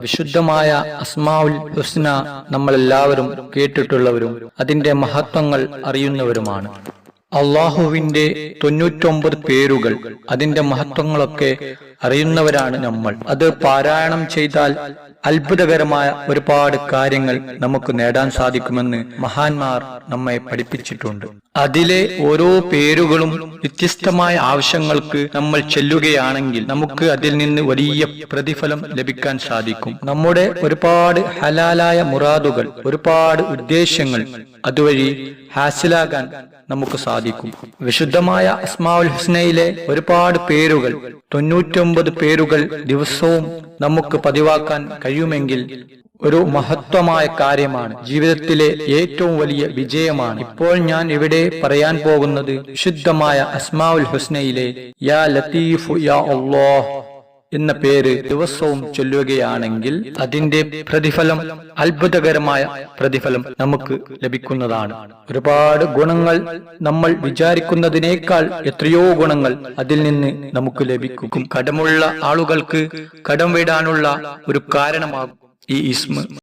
വിശുദ്ധമായ അസ്മാഉൽ ഹുസ്ന നമ്മളെല്ലാവരും കേട്ടിട്ടുള്ളവരും അതിന്റെ മഹത്വങ്ങൾ അറിയുന്നവരുമാണ്. അള്ളാഹുവിന്റെ 99 പേരുകൾ, അതിന്റെ മഹത്വങ്ങളൊക്കെ അറിയുന്നവരാണ് നമ്മൾ. അത് പാരായണം ചെയ്താൽ അത്ഭുതകരമായ ഒരുപാട് കാര്യങ്ങൾ നമുക്ക് നേടാൻ സാധിക്കുമെന്ന് മഹാന്മാർ നമ്മെ പഠിപ്പിച്ചിട്ടുണ്ട്. അതിലെ ഓരോ പേരുകളും വ്യത്യസ്തമായ ആവശ്യങ്ങൾക്ക് നമ്മൾ ചെല്ലുകയാണെങ്കിൽ നമുക്ക് അതിൽ നിന്ന് വലിയ പ്രതിഫലം ലഭിക്കാൻ സാധിക്കും. നമ്മുടെ ഒരുപാട് ഹലാലായ മുറാദുകൾ, ഒരുപാട് ഉദ്ദേശ്യങ്ങൾ അതുവഴി ഹാസിലാകാൻ നമുക്ക് സാധിക്കും. വിശുദ്ധമായ അസ്മാഉൽ ഹുസ്നയിലെ ഒരുപാട് പേരുകൾ, 99 പേരുകൾ ദിവസവും നമുക്ക് പതിവാക്കാൻ കഴിയുമെങ്കിൽ ഒരു മഹത്വമായ കാര്യമാണ്, ജീവിതത്തിലെ ഏറ്റവും വലിയ വിജയമാണ്. ഇപ്പോൾ ഞാൻ ഇവിടെ പറയാൻ പോകുന്നത് വിശുദ്ധമായ അസ്മാഉൽ ഹുസ്നയിലെ യാ ലത്തീഫു യാ അല്ലാഹ് എന്ന പേര് ദിവസവും ചൊല്ലുകയാണെങ്കിൽ അതിന്റെ പ്രതിഫലം, അത്ഭുതകരമായ പ്രതിഫലം നമുക്ക് ലഭിക്കുന്നതാണ്. ഒരുപാട് ഗുണങ്ങൾ, നമ്മൾ വിചാരിക്കുന്നതിനേക്കാൾ എത്രയോ ഗുണങ്ങൾ അതിൽ നിന്ന് നമുക്ക് ലഭിക്കും. കടമുള്ള ആളുകൾക്ക് കടം വീടാനുള്ള ഒരു കാരണമാകും ഈ ഇസ്മ.